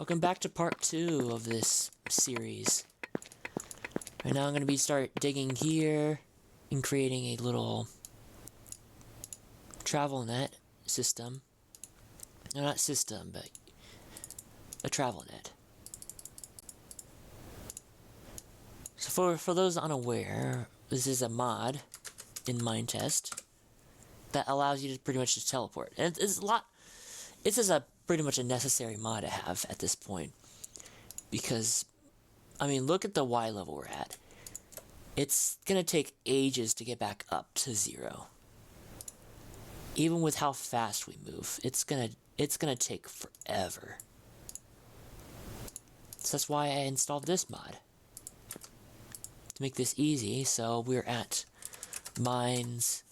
Welcome back to part 2 of this series. Right now I'm going to start digging here and creating a little Travelnet system. No, not system, but a Travelnet. So for those unaware, this is a mod in Minetest that allows you to pretty much just teleport. And it's a lot. This is pretty much a necessary mod to have at this point, because I mean, look at the Y level we're at. It's gonna take ages to get back up to 0. Even with how fast we move, it's gonna take forever. So that's why I installed this mod, to make this easy. So we're at mines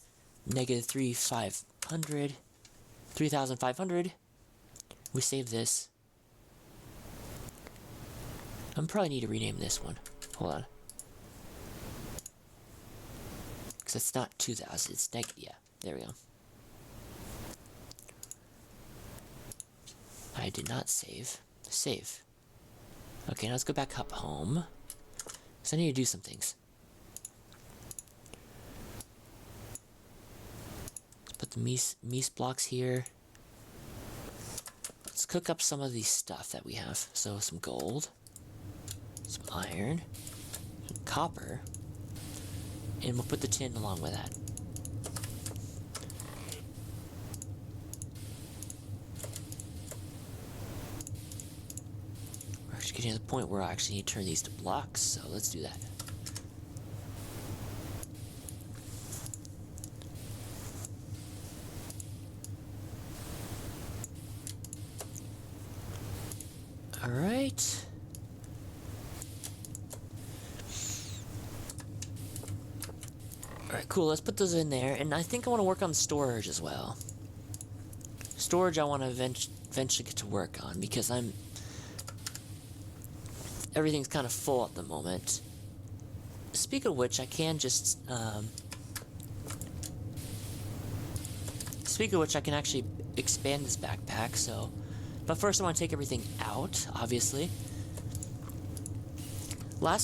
-3,500. We save this. I probably need to rename this one. Hold on. Because it's not 2,000, it's yeah, there we go. I did not save. Save. Okay, now let's go back up home. Because I need to do some things. Let's put the meese blocks here. Let's cook up some of the stuff that we have. So some gold, some iron, some copper, and we'll put the tin along with that. We're actually getting to the point where I actually need to turn these to blocks, so let's do that. Alright. Alright, cool. Let's put those in there. And I think I want to work on storage as well. Storage I want to eventually get to work on, because everything's kind of full at the moment. Speaking of which, I can just... Speaking of which, I can actually expand this backpack, so... But first I want to take everything out, obviously. One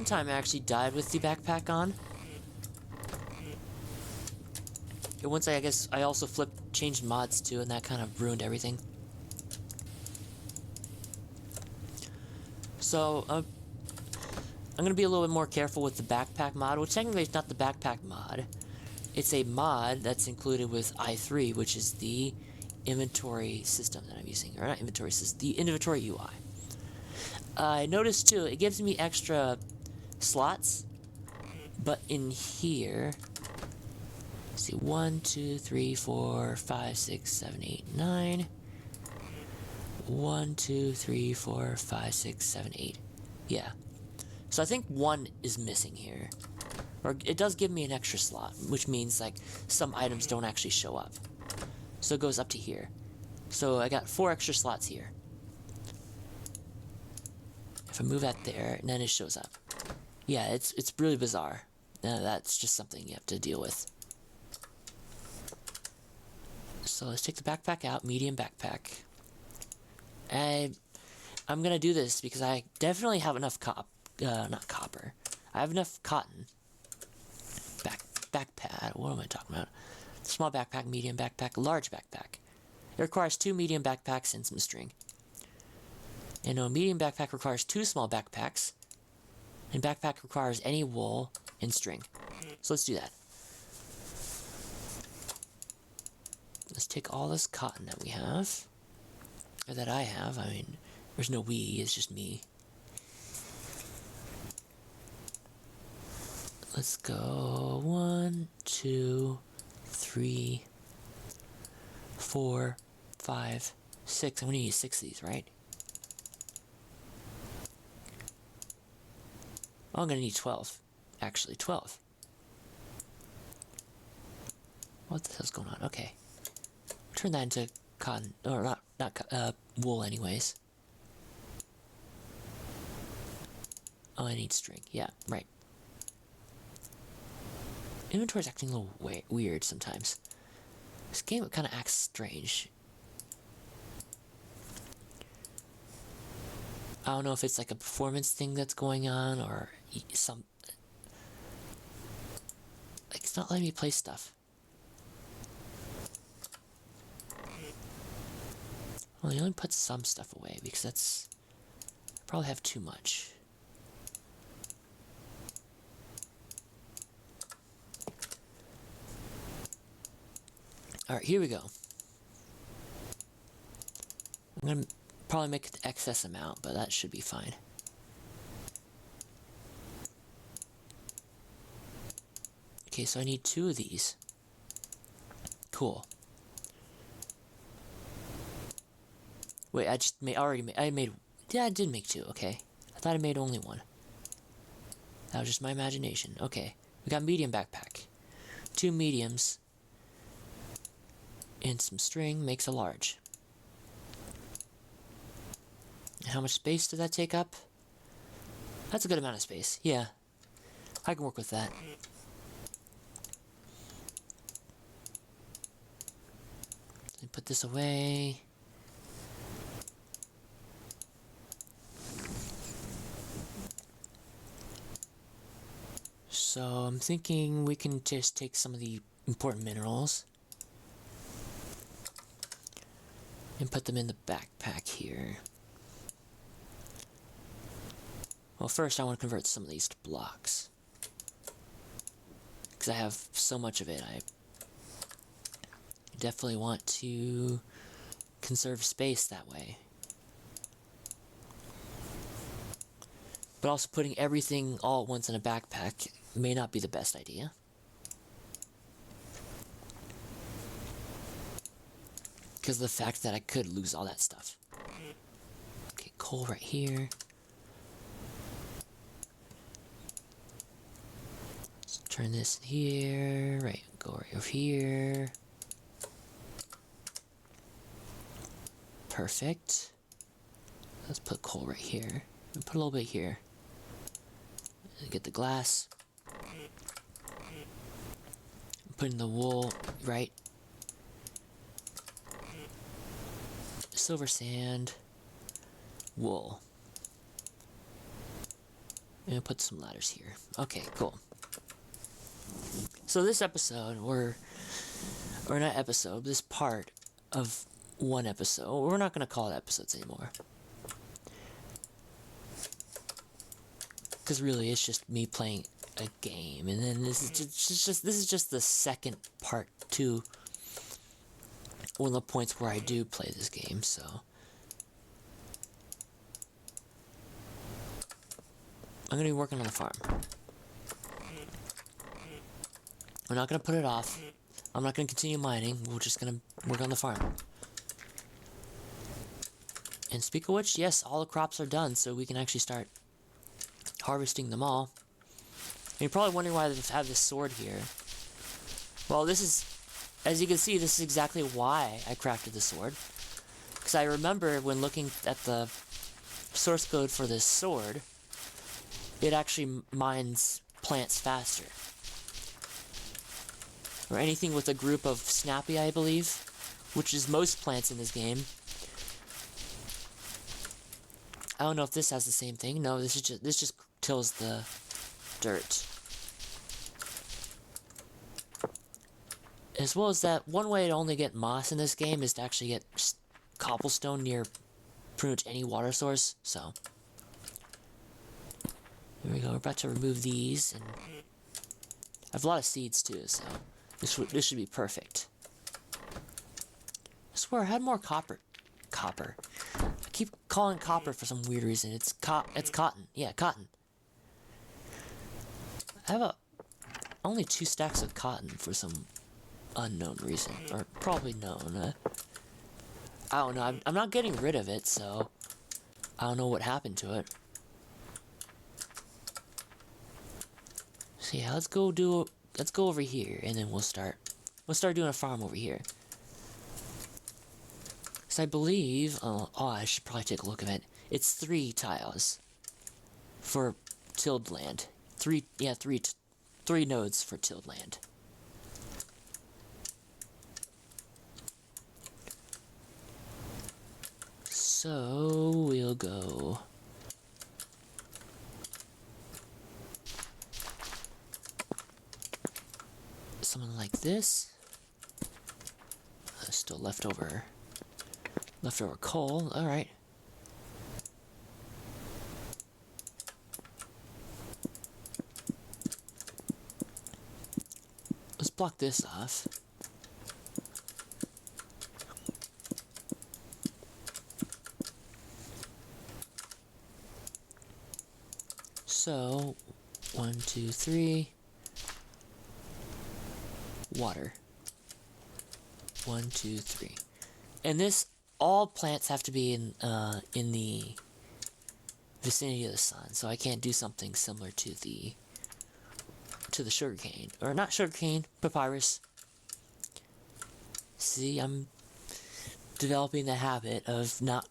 time I actually died with the backpack on. And once I guess I also changed mods too, and that kind of ruined everything. So, I'm going to be a little bit more careful with the backpack mod, which technically is not the backpack mod. It's a mod that's included with i3, which is the inventory system that I'm using, or not inventory system, the inventory UI. I noticed too, it gives me extra slots, but in here, let's see, 1, 2, 3, 4, 5, 6, 7, 8, 9. 1, 2, 3, 4, 5, 6, 7, 8. Yeah. So I think 1 is missing here. Or it does give me an extra slot, which means like some items don't actually show up. So it goes up to here. So I got 4 extra slots here. If I move that there, and then it shows up. Yeah, it's really bizarre. That's just something you have to deal with. So let's take the backpack out, medium backpack. I'm gonna do this because I definitely have enough not copper. I have enough cotton. Backpack, what am I talking about? Small backpack, medium backpack, large backpack. It requires 2 medium backpacks and some string. And a medium backpack requires 2 small backpacks. And backpack requires any wool and string. So let's do that. Let's take all this cotton that we have. Or that I have. I mean, there's no we, it's just me. Let's go 1, 2, 3, 4, 5, 6. I'm gonna use 6 of these, right? Oh, I'm gonna need 12. Actually, 12. What the hell's going on? Okay. Turn that into cotton, or not wool anyways. Oh, I need string. Yeah, right. Inventory's acting a little weird sometimes. This game kind of acts strange. I don't know if it's like a performance thing that's going on or some. Like, it's not letting me place stuff. Well, you only put some stuff away because that's. I probably have too much. Alright, here we go. I'm gonna probably make the excess amount, but that should be fine. Okay, so I need 2 of these. Cool. Wait, I just made, yeah, I did make 2, okay. I thought I made only 1. That was just my imagination. Okay, we got medium backpack. 2 mediums. And some string makes a large. How much space does that take up? That's a good amount of space, yeah. I can work with that. Put this away. So I'm thinking we can just take some of the important minerals and put them in the backpack here. Well, first I want to convert some of these to blocks. Because I have so much of it, I definitely want to conserve space that way. But also putting everything all at once in a backpack may not be the best idea. Because of the fact that I could lose all that stuff. Okay, coal right here. Let's turn this here. Right, go right over here. Perfect. Let's put coal right here. And put a little bit here. And get the glass. Putting the wool right. Silver sand. Wool. And put some ladders here. Okay, cool. So this episode, or not episode, this part of one episode, we're not going to call it episodes anymore. Because really, it's just me playing a game, and then this is just the second part to one of the points where I do play this game. So I'm gonna be working on the farm. We're not gonna put it off. I'm not gonna continue mining. We're just gonna work on the farm. And speak of which, yes, all the crops are done, so we can actually start harvesting them all. And you're probably wondering why I have this sword here. Well, this is, as you can see, this is exactly why I crafted the sword. Because I remember when looking at the source code for this sword, it actually mines plants faster. Or anything with a group of snappy, I believe, which is most plants in this game. I don't know if this has the same thing. No, this just tills the dirt. As well as that, one way to only get moss in this game is to actually get cobblestone near pretty much any water source. So here we go. We're about to remove these, and I have a lot of seeds too. So this should be perfect. I swear I had more copper. I keep calling copper for some weird reason. It's cotton. Yeah, cotton. I have only 2 stacks of cotton for some unknown reason, or probably known. I don't know. I'm not getting rid of it, so I don't know what happened to it. So yeah, let's go over here, and then we'll start doing a farm over here. Because I believe, I should probably take a look at it. It's 3 tiles for tilled land. 3 nodes for tilled land. So we'll go something like this. Still leftover coal. All right. Let's block this off. So, 1, 2, 3. Water. 1, 2, 3. And this, all plants have to be in the vicinity of the sun, so I can't do something similar to the sugarcane, or not sugarcane, papyrus. See, I'm developing the habit of not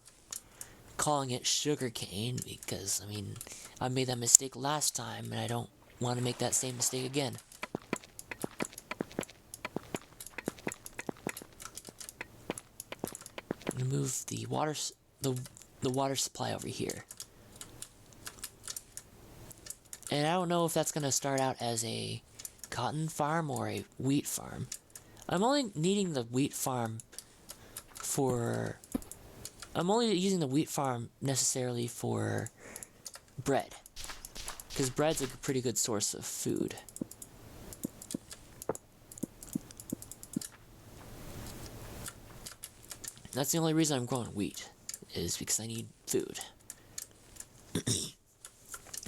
calling it sugarcane because, I mean, I made that mistake last time, and I don't want to make that same mistake again. Move the water supply over here. And I don't know if that's gonna start out as a cotton farm or a wheat farm. I'm only needing the wheat farm for... I'm only using the wheat farm necessarily for bread, because bread's a pretty good source of food. That's the only reason I'm growing wheat, is because I need food.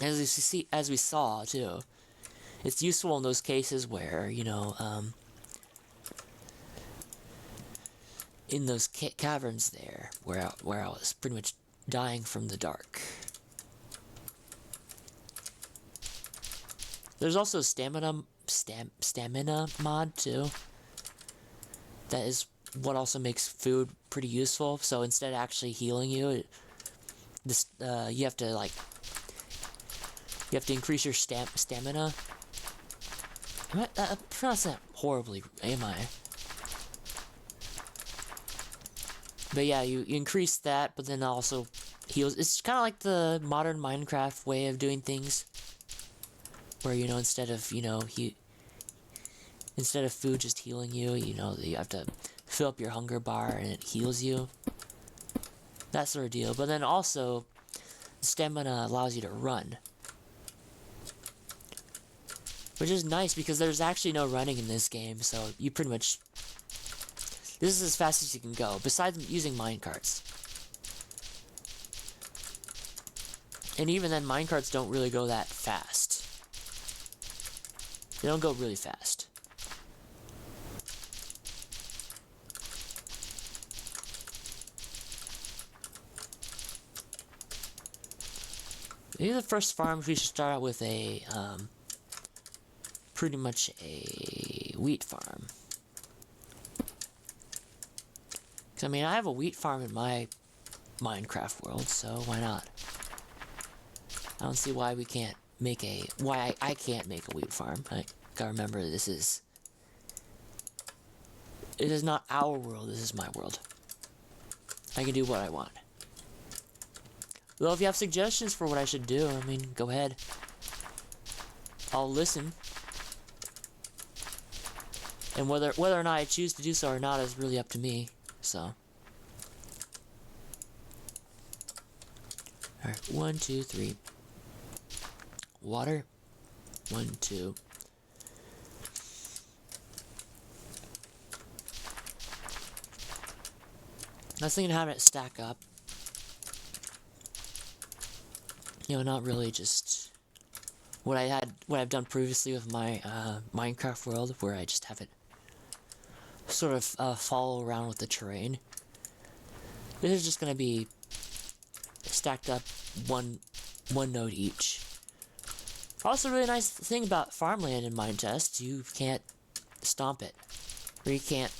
As we saw too, it's useful in those cases where, you know, in those caverns there, where I was pretty much dying from the dark. There's also stamina mod too. That is what also makes food pretty useful. So instead of actually healing you, you have to increase your stamina. I'm pronouncing that horribly, am I? But yeah, you increase that, but then also heals. It's kind of like the modern Minecraft way of doing things, where, you know, instead of food just healing you, you know, you have to fill up your hunger bar and it heals you. That sort of deal. But then also, stamina allows you to run, which is nice because there's actually no running in this game, so you pretty much... This is as fast as you can go, besides using minecarts. And even then, minecarts don't really go that fast. They don't go really fast. Maybe the first farms we should start out with a, pretty much a wheat farm. I mean, I have a wheat farm in my Minecraft world, so why not? I don't see why we can't make why I can't make a wheat farm. I gotta remember, it is not our world, this is my world. I can do what I want. Well, if you have suggestions for what I should do, I mean, go ahead. I'll listen. And whether or not I choose to do so or not is really up to me. So, alright, 1, 2, 3. Water. 1, 2. I was thinking of having it stack up. You know, not really just what I've done previously with my Minecraft world, where I just have it sort of follow around with the terrain. This is just gonna be stacked up one node each. Also, a really nice thing about farmland in Minetest, you can't stomp it, or you can't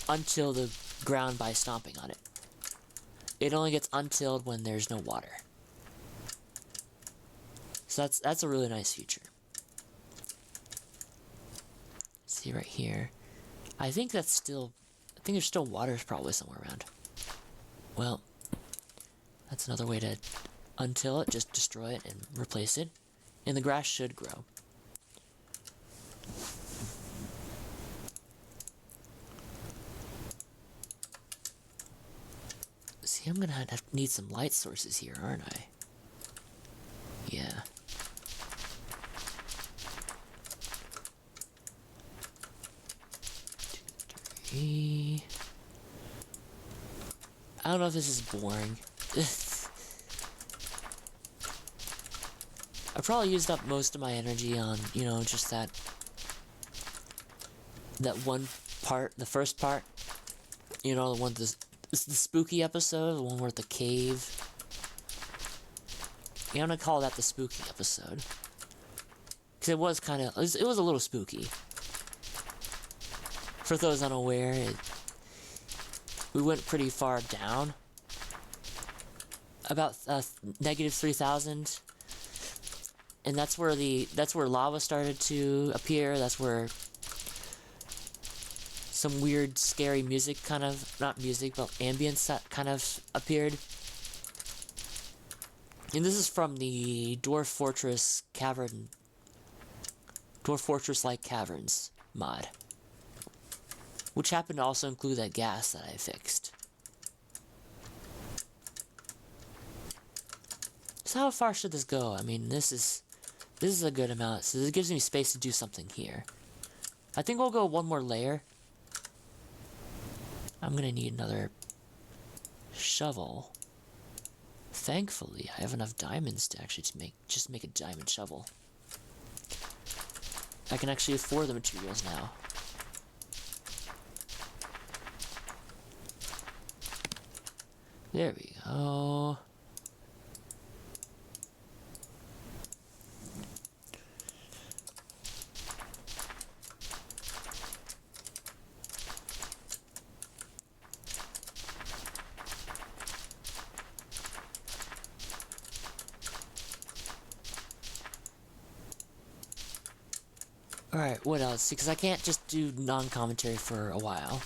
untill the ground by stomping on it. It only gets untilled when there's no water. So that's a really nice feature. See right here. I think there's still water probably somewhere around. Well, that's another way to untill it, just destroy it and replace it. And the grass should grow. See, I'm gonna need some light sources here, aren't I? Yeah. I don't know if this is boring. I probably used up most of my energy on, you know, just that one part, the first part. You know, the one, the spooky episode, the one where the cave. Yeah, I'm gonna call that the spooky episode. Because it was kind of, it was a little spooky. For those unaware, we went pretty far down. About negative 3,000. And that's where lava started to appear. That's where some weird, scary music kind of, not music, but ambience that kind of appeared. And this is from the Dwarf Fortress cavern, Dwarf Fortress-like caverns mod. Which happened to also include that gas that I fixed. So how far should this go? I mean, this is a good amount, so this gives me space to do something here. I think we'll go one more layer. I'm gonna need another shovel. Thankfully, I have enough diamonds to actually just make a diamond shovel. I can actually afford the materials now. There we go. Alright, what else? Because I can't just do non-commentary for a while.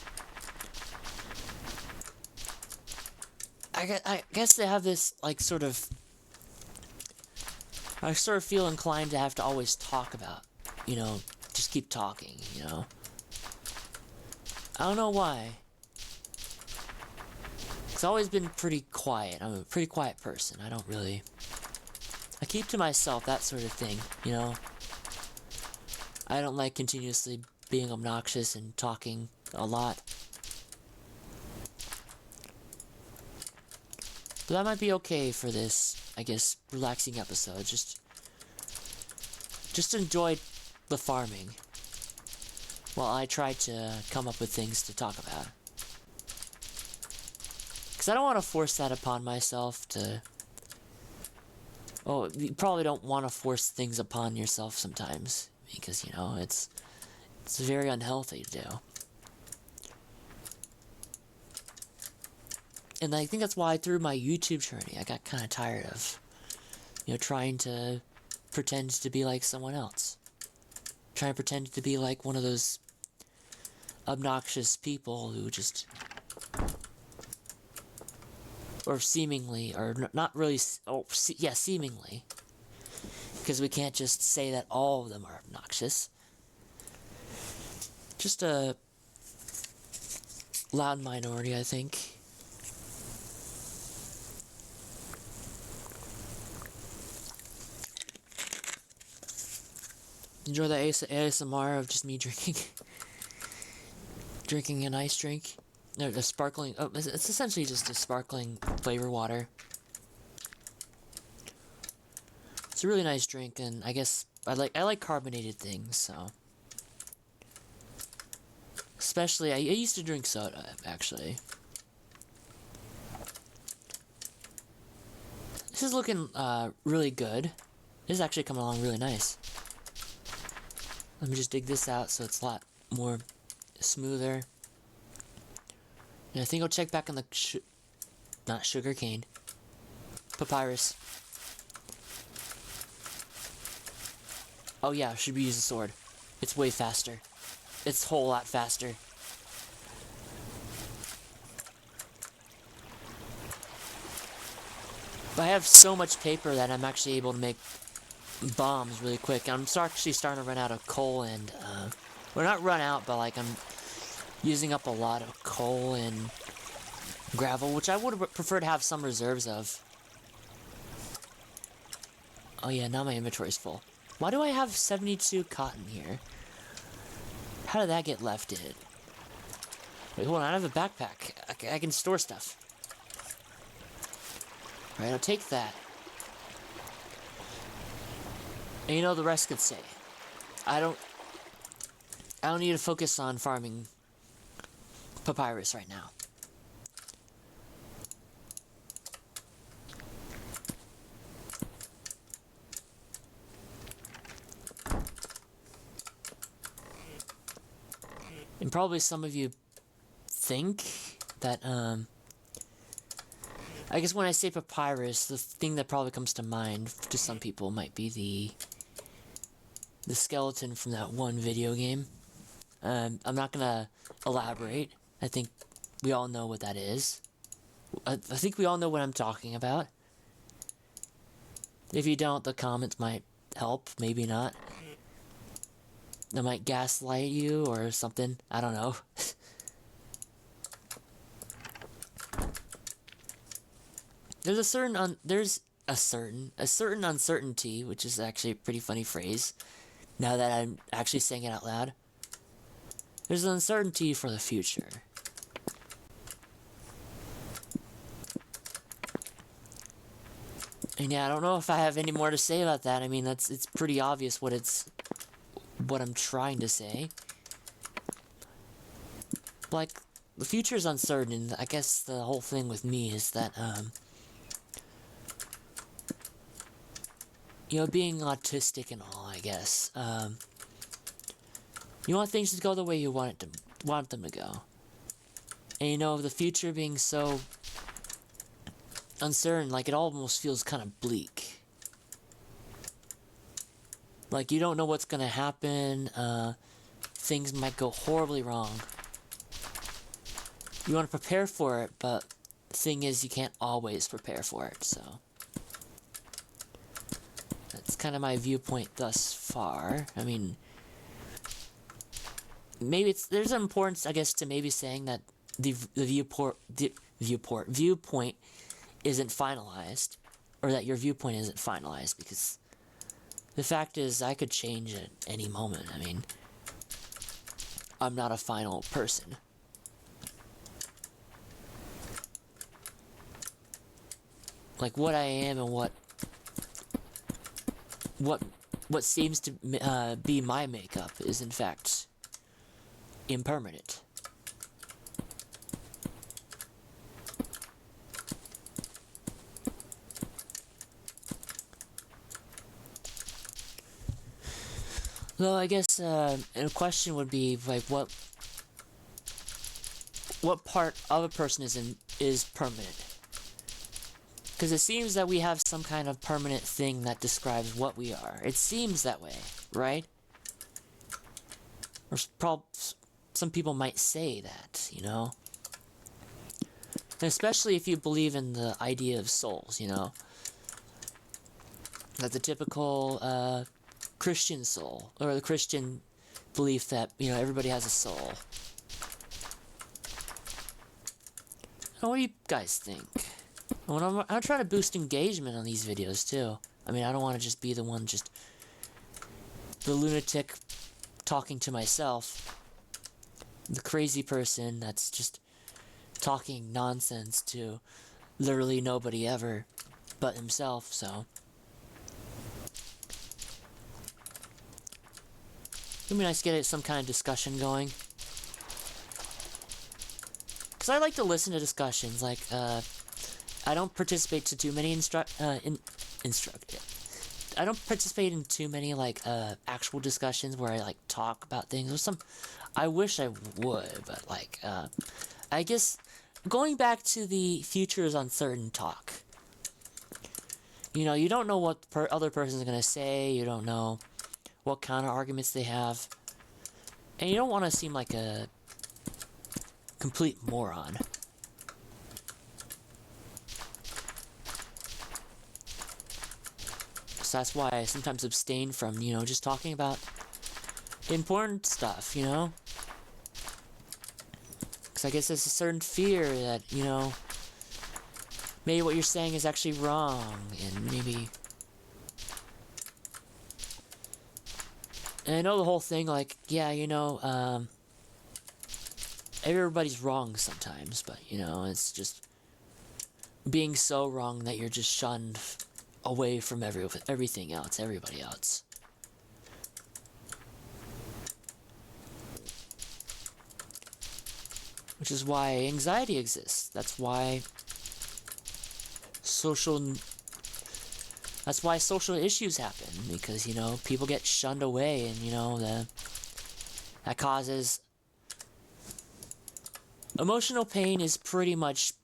I guess they have this, like, sort of... I sort of feel inclined to have to always talk about, you know, just keep talking, you know? I don't know why. Because I've always been pretty quiet. I'm a pretty quiet person. I don't really... I keep to myself, that sort of thing, you know? I don't like continuously being obnoxious and talking a lot. But that might be okay for this, I guess, relaxing episode. Just enjoy the farming while I try to come up with things to talk about. Because I don't want to force that upon myself to... Oh, you probably don't want to force things upon yourself sometimes. Because, you know, it's very unhealthy to do. And I think that's why through my YouTube journey, I got kind of tired of, you know, trying to pretend to be like someone else. Trying to pretend to be like one of those obnoxious people who just... Or seemingly, or not really... Oh, yeah, seemingly. Because we can't just say that all of them are obnoxious. Just a loud minority, I think. Enjoy the ASMR of just me drinking an ice drink. No, the sparkling. Oh, it's essentially just a sparkling flavor water. It's a really nice drink, and I guess I like carbonated things, so. Especially, I used to drink soda, actually. This is looking really good. This is actually coming along really nice. Let me just dig this out so it's a lot more smoother. And I think I'll check back on the not sugar cane, papyrus. Oh yeah, should we use a sword? It's way faster. It's a whole lot faster. But I have so much paper that I'm actually able to make bombs really quick. I'm actually starting to run out of coal and, well, not run out, but like I'm using up a lot of coal and gravel, which I would prefer to have some reserves of. Oh yeah, now my inventory's full. Why do I have 72 cotton here? How did that get left in? Wait, hold on, I have a backpack. I can store stuff. Alright, I'll take that. And you know, the rest could stay. I don't need to focus on farming papyrus right now. And probably some of you think that, I guess when I say papyrus, the thing that probably comes to mind to some people might be the skeleton from that one video game. I'm not gonna elaborate. I think we all know what that is. I think we all know what I'm talking about. If you don't, the comments might help, maybe not. They might gaslight you or something. I don't know. There's a certain uncertainty, which is actually a pretty funny phrase. Now that I'm actually saying it out loud. There's an uncertainty for the future. And yeah, I don't know if I have any more to say about that. I mean, it's pretty obvious what I'm trying to say. Like, the future is uncertain. I guess the whole thing with me is that, you know, being autistic and all, I guess, you want things to go the way you want them to go. And you know, the future being so uncertain, like, it almost feels kind of bleak. Like, you don't know what's gonna happen, things might go horribly wrong. You want to prepare for it, but the thing is, you can't always prepare for it, so. That's kind of my viewpoint thus far. I mean, maybe there's an importance, I guess, to maybe saying that the viewpoint isn't finalized, or that your viewpoint isn't finalized, because the fact is, I could change at any moment. I mean, I'm not a final person. Like, what I am and what seems to be my makeup is in fact impermanent. Though I guess a question would be like, what part of a person is permanent? Because it seems that we have some kind of permanent thing that describes what we are. It seems that way, right? Or some people might say that, you know? And especially if you believe in the idea of souls, you know? That the typical Christian soul, or the Christian belief that, you know, everybody has a soul. What do you guys think? I'm trying to boost engagement on these videos too. I mean, I don't want to just be the one, just the lunatic talking to myself, the crazy person that's just talking nonsense to literally nobody ever but himself. So it'd be nice to get some kind of discussion going, because I like to listen to discussions. Like, I don't participate to too many I don't participate in too many, like, actual discussions where I, like, talk about things. Or some, I wish I would, but, like, I guess, going back to the future is uncertain talk. You know, you don't know what other person's gonna say, you don't know what kind of arguments they have, and you don't want to seem like a complete moron. So that's why I sometimes abstain from, you know, just talking about important stuff, you know? Because I guess there's a certain fear that, you know, maybe what you're saying is actually wrong, and maybe... And I know the whole thing, like, yeah, you know, everybody's wrong sometimes, but, you know, it's just being so wrong that you're just shunned away from everything else, everybody else. Which is why anxiety exists. That's why social issues happen, because, you know, people get shunned away, and, you know, that causes... Emotional pain is pretty much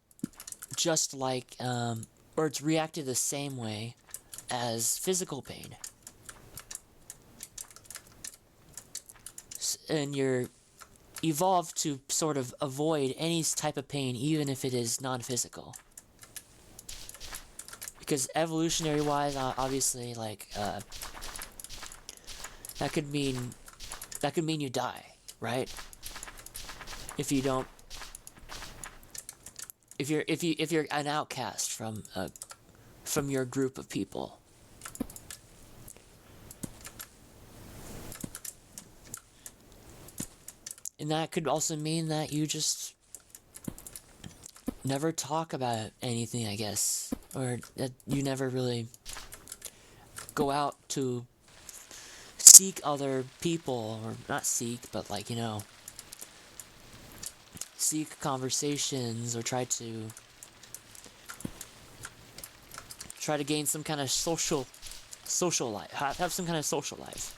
just like, or it's reacted the same way as physical pain. And you're evolved to sort of avoid any type of pain, even if it is non-physical. Because evolutionary wise, obviously, like, that could mean you die, right? If you don't, if you're an outcast from your group of people. And that could also mean that you just never talk about anything, I guess. Or that you never really go out to seek other people, or not seek, but, like, you know, seek conversations, or try to gain some kind of social life, have some kind of social life.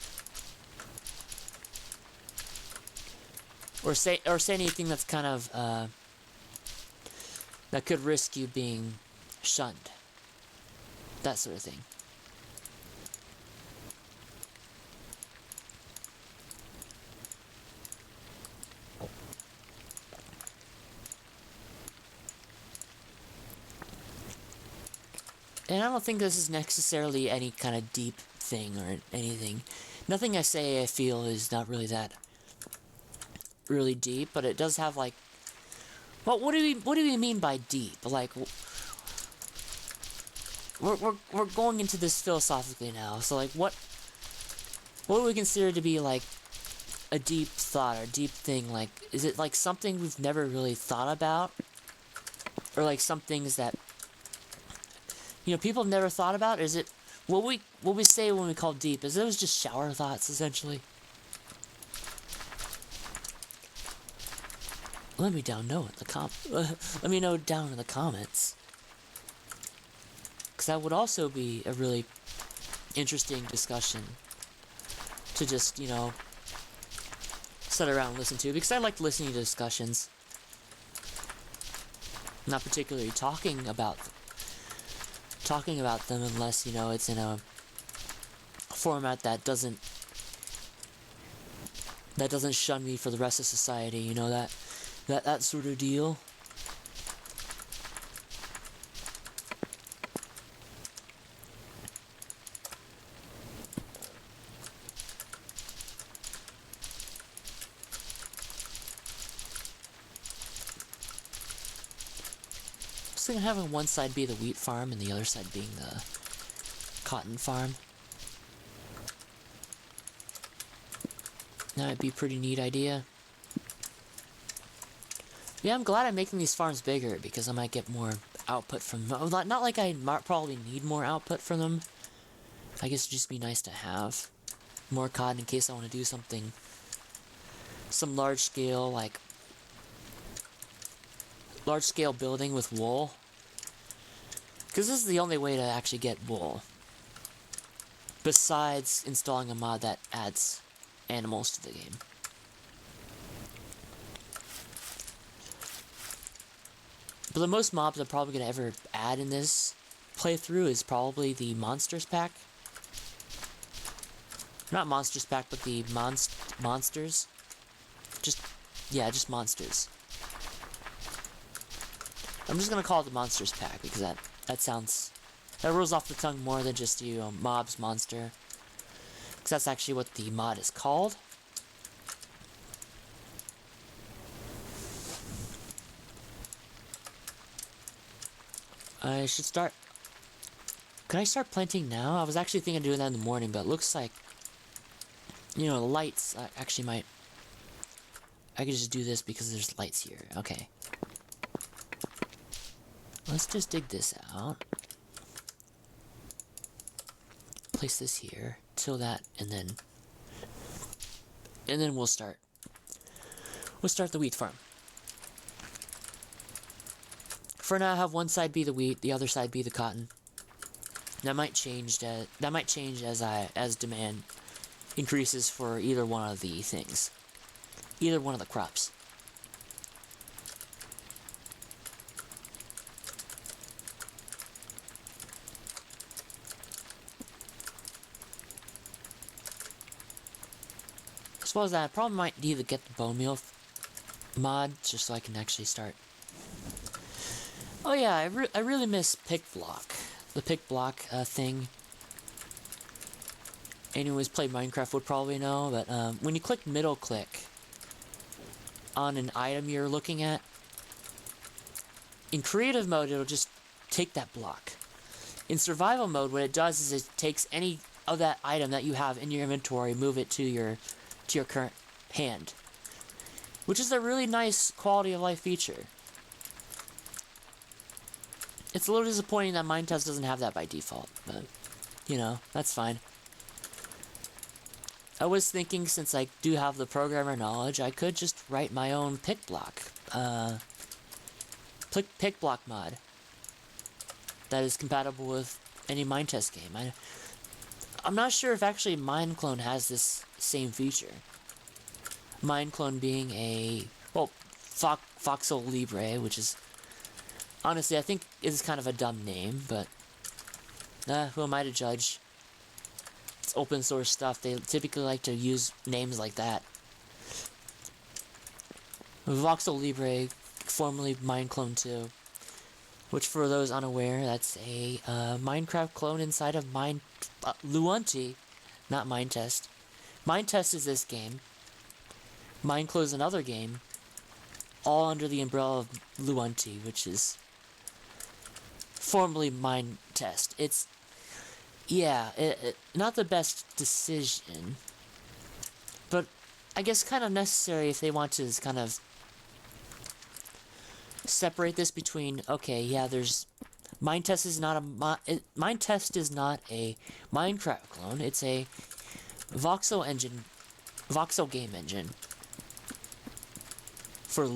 Or say anything that's kind of, that could risk you being shunned. That sort of thing. And I don't think this is necessarily any kind of deep thing or anything. Nothing I say I feel is not really that really deep, but it does have, like, well, what do we mean by deep? Like, we're going into this philosophically now. So, like, what do we consider to be, like, a deep thought or deep thing? Like, is it like something we've never really thought about, or like some things that, you know, people have never thought about? Or is it what we say when we call deep? Is those just shower thoughts, essentially? Let me know down in the comments. Because that would also be a really interesting discussion to just, you know, sit around and listen to. Because I like listening to discussions. Not particularly talking about them unless, you know, it's in a format that doesn't shun me for the rest of society, you know, that sort of deal. So I'm having one side be the wheat farm and the other side being the cotton farm. That would be a pretty neat idea. Yeah, I'm glad I'm making these farms bigger, because I might get more output from them. Not like I probably need more output from them. I guess it'd just be nice to have more cotton in case I want to do something. Some large scale building with wool. Because this is the only way to actually get wool. Besides installing a mod that adds animals to the game. But the most mobs I'm probably going to ever add in this playthrough is probably the monsters pack. Not monsters pack, but the monsters. Just monsters. I'm just going to call it the monsters pack, because that rolls off the tongue more than just, you know, mobs monster. Because that's actually what the mod is called. I should start... Can I start planting now? I was actually thinking of doing that in the morning, but it looks like... You know, the lights actually might... I could just do this because there's lights here. Okay. Let's just dig this out. Place this here. Till that, and then... And then we'll start. We'll start the wheat farm. For now, have one side be the wheat, the other side be the cotton. That might change. That might change as demand increases for either one of the things, either one of the crops. I suppose that I probably might need to get the bone meal mod just so I can actually start. Oh yeah, I really miss pick block. The pick block thing. Anyone who's played Minecraft would probably know, but when you click middle click on an item you're looking at, in creative mode it'll just take that block. In survival mode, what it does is it takes any of that item that you have in your inventory, move it to your current hand, which is a really nice quality of life feature. It's a little disappointing that Minetest doesn't have that by default, but, you know, that's fine. I was thinking, since I do have the programmer knowledge, I could just write my own pick block, pick block mod that is compatible with any Minetest game. I'm not sure if actually Mineclone has this same feature. Mineclone being a, well, Voxel Libre, which is... Honestly, I think it's kind of a dumb name, but who am I to judge? It's open source stuff. They typically like to use names like that. Voxel Libre, formerly Mineclone 2, which for those unaware, that's a Minecraft clone inside of Luanti, not Minetest. Minetest is this game. Mineclone is another game, all under the umbrella of Luanti, which is formerly Minetest. It's, yeah, not the best decision, but I guess kind of necessary if they want to kind of separate this between, okay, yeah, there's, Minetest is not a, Minetest is not a Minecraft clone, it's a voxel game engine for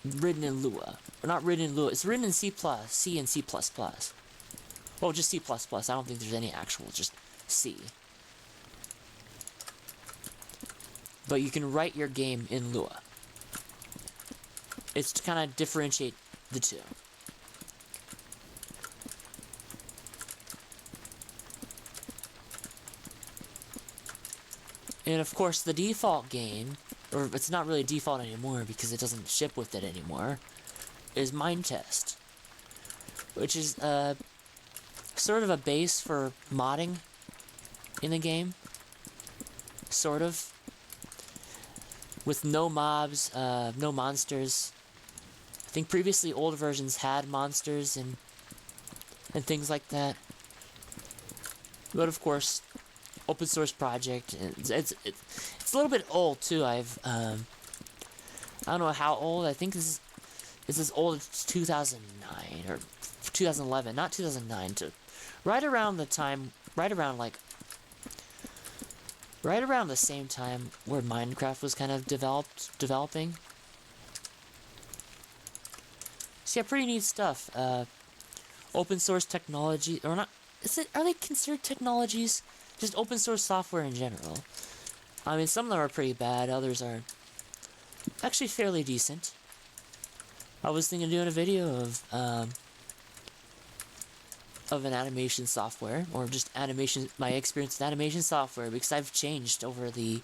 written in Lua. Or not written in Lua, it's written in C and C++. Well, just C++, I don't think there's any actual, just C. But you can write your game in Lua. It's to kind of differentiate the two. And of course, the default game, or it's not really default anymore because it doesn't ship with it anymore, is Minetest, which is sort of a base for modding in the game, sort of, with no mobs, no monsters. I think previously old versions had monsters and things like that, but of course, open source project. It's a little bit old too. I don't know how old. I think this is as old as 2009 or 2011, not 2009. To right around the time, right around the same time where Minecraft was kind of developing. So yeah, pretty neat stuff. Open source technology, or not? Are they considered technologies? Just open source software in general. I mean, some of them are pretty bad, others are actually fairly decent. I was thinking of doing a video of an animation software, or just animation, my experience with animation software, because I've changed I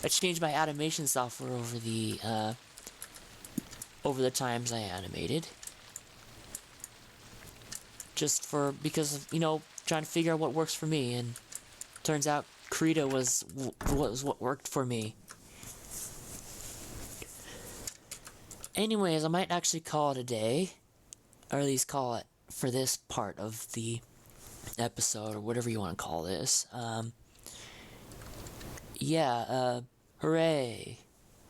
changed my animation software over the times I animated. Because of, you know, trying to figure out what works for me, and turns out Krita was what worked for me. Anyways, I might actually call it a day, or at least call it for this part of the episode, or whatever you want to call this. Yeah, hooray!